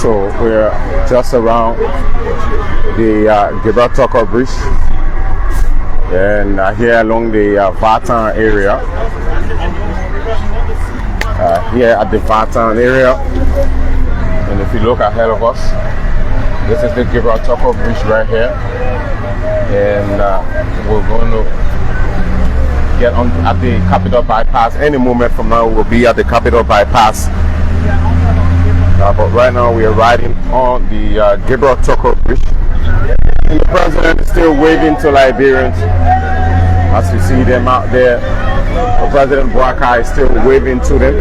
So we're just around the Gibraltar Bridge, and here along the Vartan area. Here at the Vartan area, and if you look ahead of us, this is the Gibraltar Bridge right here, and we're going to get on at the Capitol Bypass. Any moment from now, we'll be at the Capitol Bypass. But right now, we are riding on the Gibraltar Bridge. And the president is still waving to Liberians. As you see them out there, President BOAKAI is still waving to them.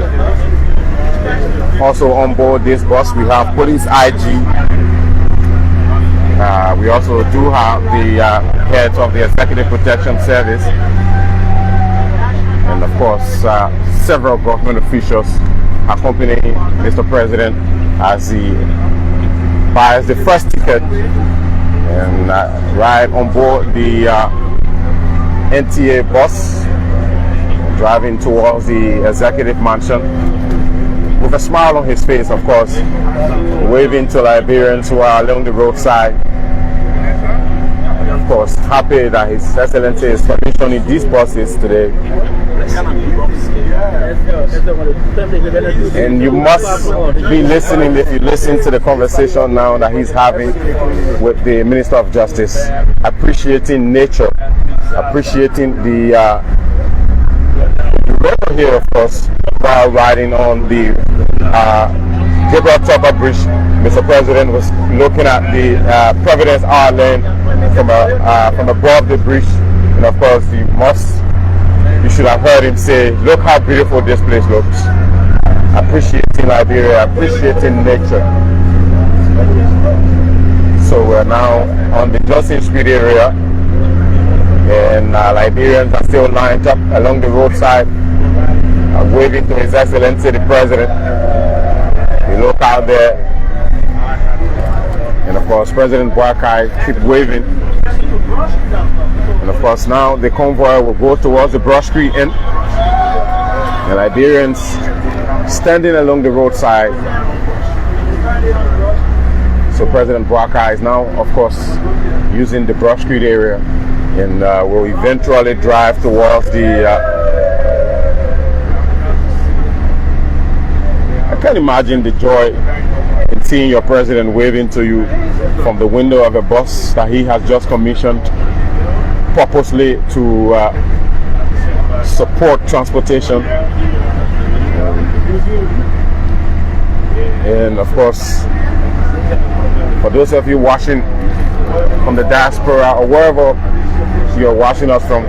Also on board this bus, we have Police IG. We also do have the heads of the Executive Protection Service. And of course, several government officials accompanying Mr. President as he buys the first ticket and ride on board the NTA bus, driving towards the executive mansion with a smile on his face, of course, waving to Liberians who are along the roadside. And of course, happy that His Excellency is commissioning these buses today. And you must be listening, if you listen to the conversation now that he's having with the Minister of Justice, appreciating nature, appreciating the river here, of course, while riding on the Gibraltar Bridge. Mr. President was looking at the Providence Island from above the bridge, and of course, you should have heard him say, "Look how beautiful this place looks." Appreciating Liberia, appreciating nature. So we're now on the Johnson Street area, and Liberians are still lined up along the roadside, waving to His Excellency the President. You look out there, and of course President BOAKAI keep waving. And of course now the convoy will go towards the Broad Street Inn. The Liberians standing along the roadside. So President BOAKAI is now, of course, using the Broad Street area, and will eventually drive towards the I can't imagine the joy in seeing your president waving to you from the window of a bus that he has just commissioned purposely to support transportation. And of course, for those of you watching from the diaspora or wherever you're watching us from,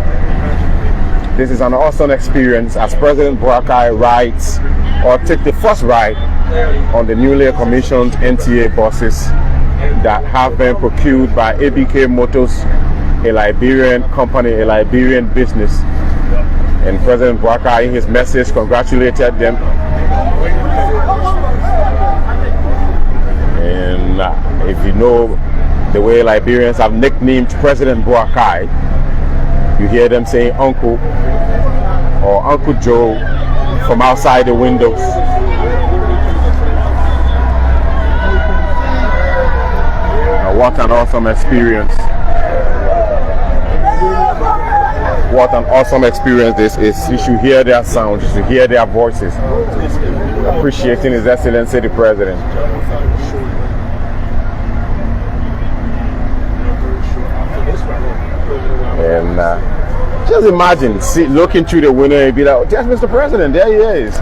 this is an awesome experience as President BOAKAI rides or take the first ride on the newly commissioned NTA buses that have been procured by ABK Motors, a Liberian company, a Liberian business. And President BOAKAI, in his message, congratulated them. And if you know the way Liberians have nicknamed President BOAKAI, you hear them saying Uncle or Uncle Joe from outside the windows. Now, what an awesome experience. What an awesome experience this is. You should hear their sounds, you should hear their voices. Appreciating His Excellency the President. And just imagine, looking through the window and be like, "Yes, Mr. President, there he is."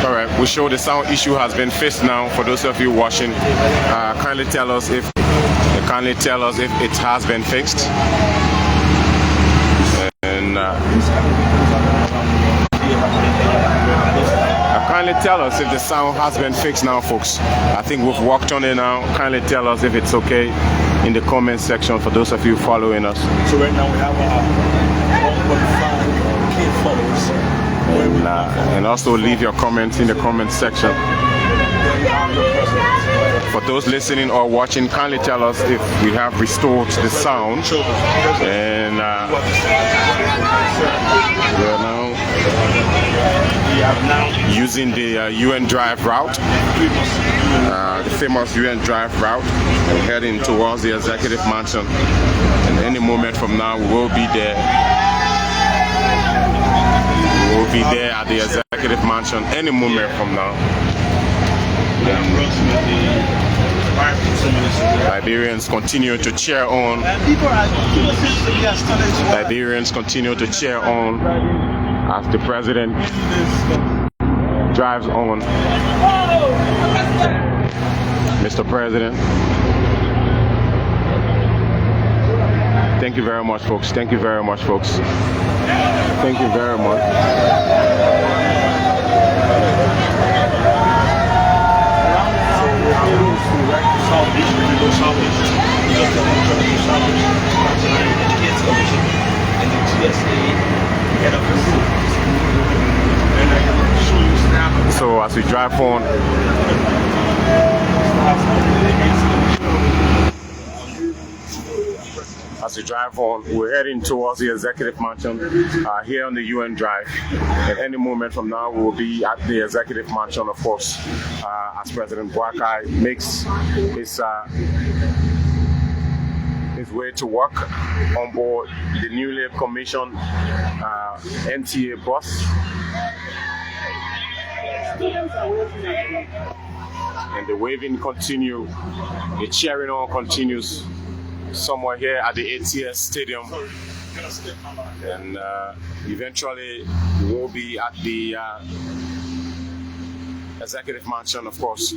Alright, we show the sound issue has been fixed now. For those of you watching, kindly tell us if it has been fixed. And kindly tell us if the sound has been fixed now, folks. I think we've worked on it now. Kindly tell us if it's okay in the comment section for those of you following us. So right now we have 1.5K followers. And also leave your comments in the comment section. For those listening or watching, kindly tell us if we have restored the sound. And we're now using the UN Drive route, the famous UN Drive route, and heading towards the Executive Mansion. And any moment from now, we will be there. We will be there at the Executive Mansion any moment from now. Liberians continue to cheer on. Liberians continue to cheer on as the president drives on. Mr. President, thank you very much, folks. Thank you very much, folks. Thank you very much. So as we drive on, we're heading towards the Executive Mansion here on the UN Drive. At any moment from now, we will be at the Executive Mansion, of course, as President BOAKAI makes his way to work on board the newly commissioned NTA bus. And the waving continues, the cheering on continues somewhere here at the ATS Stadium. And eventually we will be at the Executive Mansion, of course,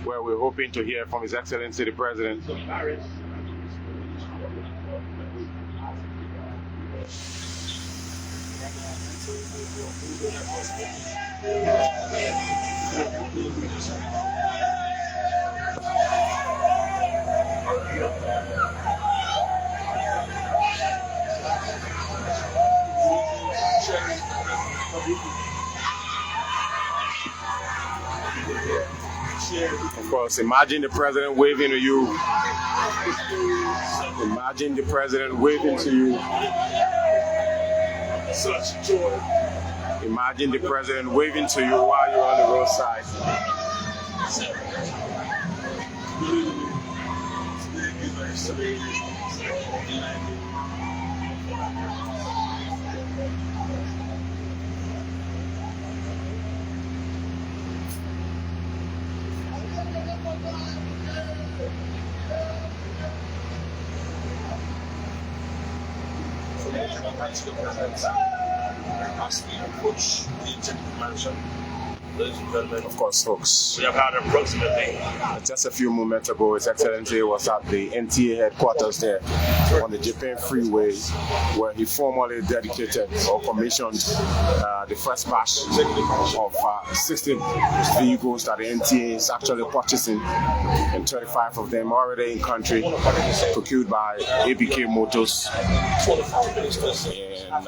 where we're hoping to hear from His Excellency the President. Of course, imagine the president waving to you. Imagine the president waving to you. Such joy. Imagine the president waving to you while you're on the roadside. As we approach the Executive Mansion, ladies and gentlemen, Of course, folks. we have had approximately Just a few moments ago, His Excellency was at the NTA headquarters there on the Japan Freeway, where he formally dedicated or commissioned the first batch of 60 vehicles that the NTA is actually purchasing, and 25 of them already in country, procured by ABK Motors. And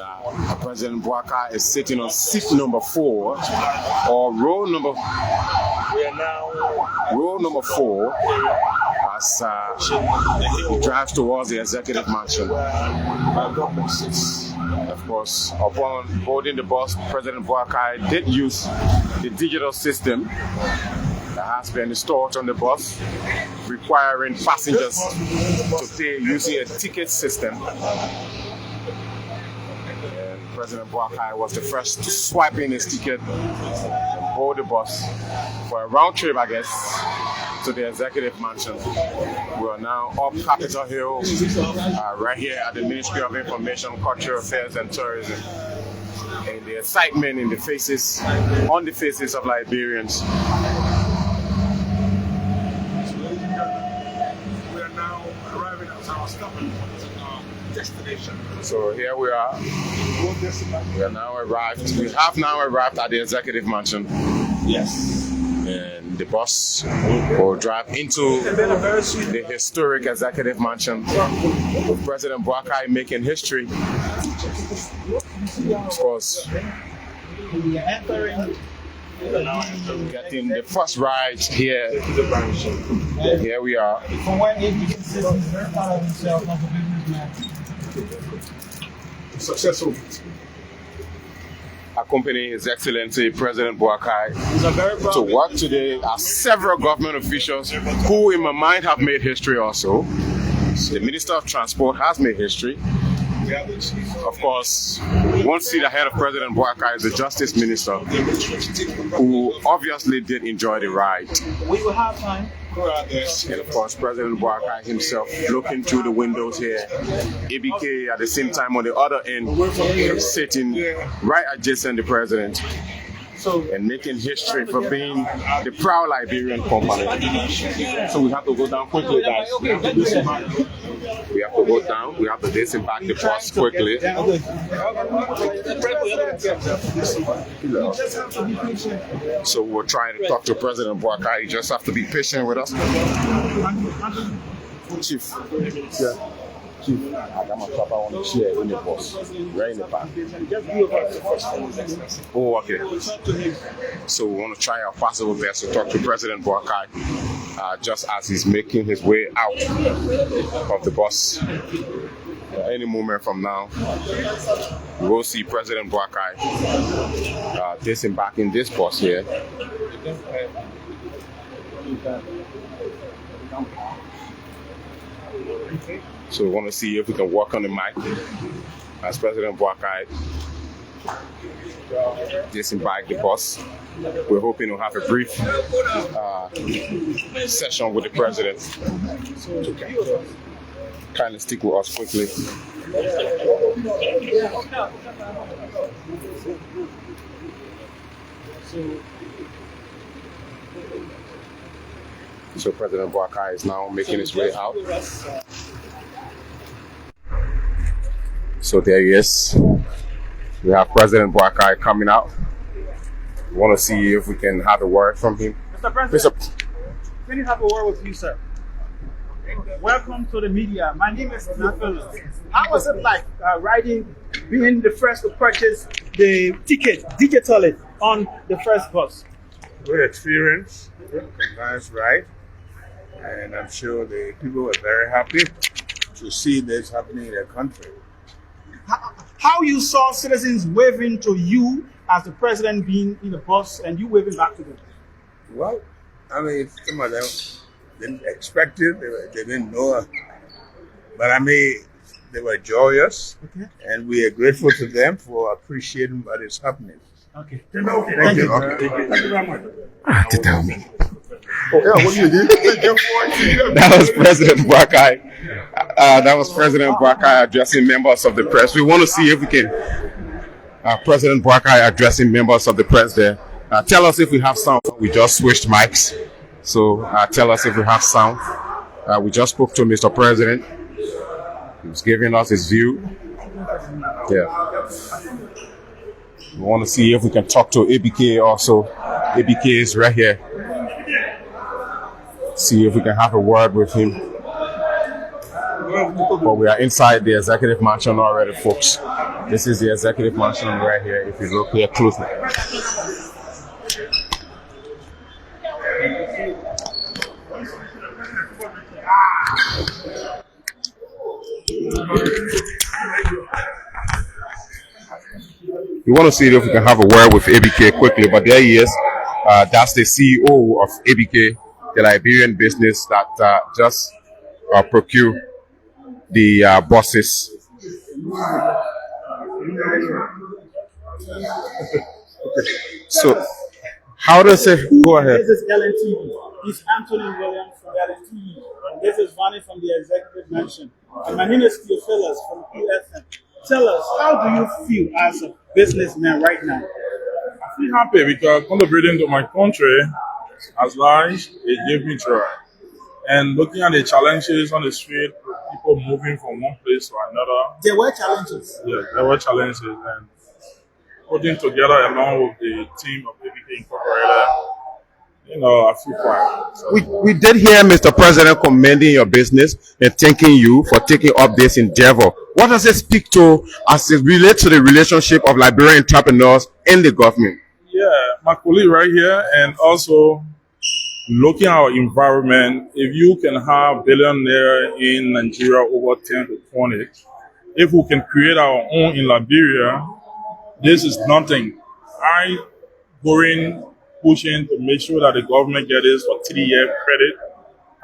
President BOAKAI is sitting on seat number 4, or row number 4, as he drives towards the Executive Mansion. Of course, upon boarding the bus, President BOAKAI did use the digital system that has been installed on the bus, requiring passengers to pay using a ticket system. And President BOAKAI was the first to swipe in his ticket and board the bus for a round trip, I guess, to the executive mansion. We are now up Capitol Hill, right here at the Ministry of Information, Cultural Affairs and Tourism. And the excitement in the faces, on the faces of Liberians. We are now arriving at our stopping destination. So here we are. We are now arrived. We have now arrived at the executive mansion. Yes. And the bus will drive into the historic executive mansion with President BOAKAI making history. Of course, getting the first ride here. Here we are. Successful. Accompanying His Excellency President BOAKAI to work today are several government officials who, in my mind, have made history also. The Minister of Transport has made history. Of course, one seat ahead of President BOAKAI is the Justice Minister, who obviously did enjoy the ride. We will have time. And of course, President BOAKAI himself looking through the windows here. ABK at the same time on the other end, sitting right adjacent to the President. And making history for being the proud Liberian company. So we have to go down quickly, guys. We have to go down. We have to disembark the bus quickly. So we're trying to talk to President BOAKAI. You just have to be patient with us. Chief. Yeah. Chief, I got my papa on the chair in the bus, right in the back. Oh, okay. So we want to try our possible best to talk to President BOAKAI just as he's making his way out of the bus. Any moment from now, we will see President BOAKAI disembarking this bus here. So we want to see if we can work on the mic as President BOAKAI disembark the bus. We're hoping to have a brief session with the President. Kindly stick with us quickly. So President BOAKAI is now making his way out. So there he is. We have President BOAKAI coming out. We want to see if we can have a word from him. Mr. President, can you have a word with you, sir? Welcome to the media. My name is Nathan. How was it like being the first to purchase the ticket digitally on the first bus? Good experience, nice ride, and I'm sure the people were very happy to see this happening in their country. How you saw citizens waving to you as the president being in the bus and you waving back to them? Well, I mean, some of them didn't expect it, they didn't know, but I mean, they were joyous, okay. And we are grateful to them for appreciating what is happening. Okay. Thank you. Thank you very much. To tell me. Oh, yeah, what do you do? That was President BOAKAI. That was President BOAKAI addressing members of the press. We want to see if we can. President BOAKAI addressing members of the press there. Tell us if we have sound. We just switched mics. So tell us if we have sound. We just spoke to Mr. President. He was giving us his view. Yeah. We want to see if we can talk to ABK also. ABK is right here. See if we can have a word with him. But we are inside the executive mansion already, folks. This is the executive mansion right here, if you look here closely. We want to see if we can have a word with ABK quickly, but there he is. That's the CEO of ABK, the Liberian business that just procure the buses. So, how does it go ahead? This is LNTV. It's Anthony Williams from NTA. And this is Vanny from the Executive Mansion. And my name is Theophilus from PFM. Tell us, how do you feel as a businessman right now? I feel happy because contributing to my country as large, it gave me joy. And looking at the challenges on the street, people moving from one place to another. There were challenges. Yeah, there were challenges. And putting together along with the team of ABK Incorporated, I feel proud. So, We did hear Mr. President commending your business and thanking you for taking up this endeavor. What does it speak to as it relates to the relationship of Liberian entrepreneurs and the government? yeah, my colleague right here, and also looking at our environment, if you can have billionaire in Nigeria over 10 to 20, if we can create our own in Liberia, this is nothing. I going pushing to make sure that the government gets this for 3-year credit.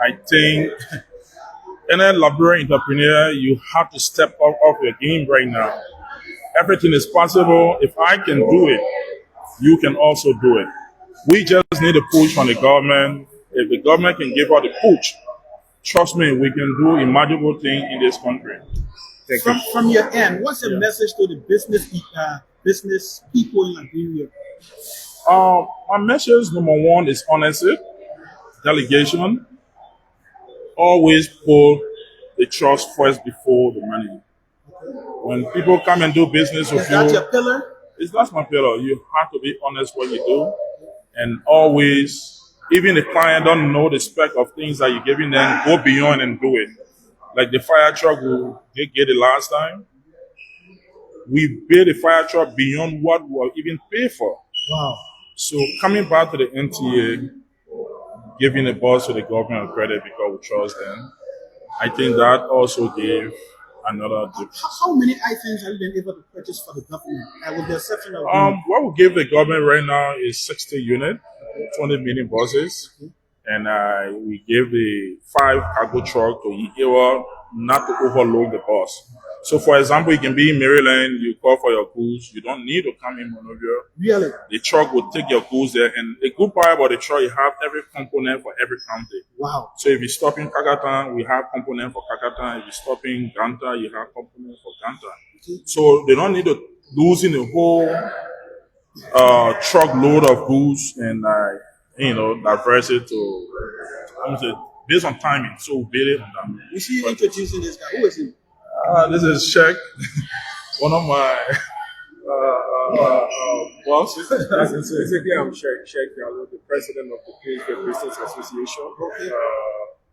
I think any Liberian entrepreneur, you have to step up off your game right now. Everything is possible. If I can do it, you can also do it. We just need a push from the government. If the government can give us the push, trust me, we can do imaginable things in this country. Thank you. From your end, what's your message to the business people in Liberia? My message number one is honesty, delegation. Always put the trust first before the money. When people come and do business with Is that you, your pillar? that's my pillar. You have to be honest what you do, and always, even the client don't know the spec of things that you're giving them, go beyond and do it. Like the fire truck we did get it last time. We built a fire truck beyond what we were even paid for. Wow. So coming back to the NTA, giving the boss to the government of credit because we trust them, I think that also gave another difference. How many items have you been able to purchase for the government, with the exception of What we give the government right now is 60 units, 20 mini buses, and we gave the 5 cargo truck to able not to overload the bus. So, for example, you can be in Maryland, you call for your goods, you don't need to come in Monrovia. Really? The truck will take your goods there, and the good part about the truck, you have every component for every county. Wow. So if you stop in Kakatan, we have component for Kakatan. If you stop in Ganta, you have component for Ganta. Okay. So they don't need to losing a whole truckload of goods and diverse it to based on timing. So we build it on that. We see you introducing this guy. Who is he? This is Sheikh, one of my bosses. Basically, I'm Sheikh Gallo, the president of the PFM Business Association.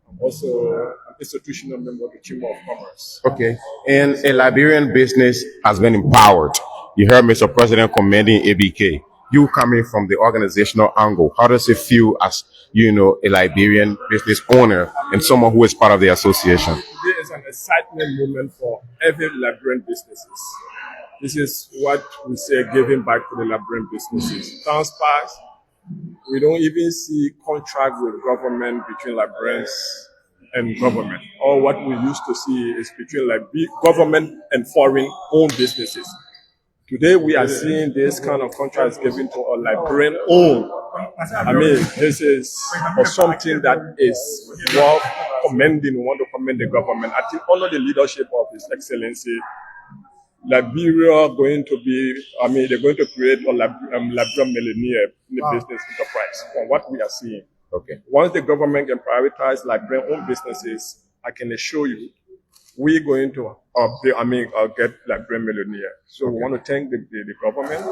I'm also an institutional member of the Chamber of Commerce. Okay. And a Liberian business has been empowered. You heard Mr. President commending ABK. You coming from the organizational angle, how does it feel as, a Liberian business owner and someone who is part of the association? Today is an exciting moment for every Liberian businesses. This is what we say, giving back to the Liberian businesses. Times past, we don't even see contract with government between Liberians and government. Or what we used to see is between government and foreign-owned businesses. Today, we are seeing this kind of contracts given to a Liberian own. I mean, this is something that is worth commending. We want to commend the government. I think under the leadership of His Excellency, Liberia going to be, they're going to create a Liberian millionaire in the business enterprise from what we are seeing. Okay. Once the government can prioritize Liberian owned businesses, I can assure you, we're going to get Liberian millionaire. So we want to thank the government.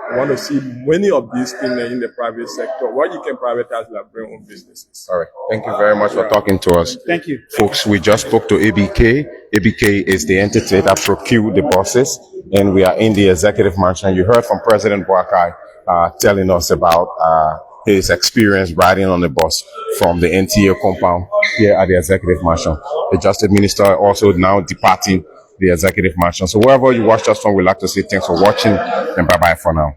We want to see many of these things in the private sector where you can privatize Liberian owned businesses. All right. Thank you very much for talking to us. Thank you. Folks, we just spoke to ABK. ABK is the entity that procured the buses, and we are in the executive mansion. You heard from President BOAKAI telling us about his experience riding on the bus from the NTA compound here at the executive mansion. The Justice Minister also now departing the executive mansion. So wherever you watched us from, we'd like to say thanks for watching and bye-bye for now.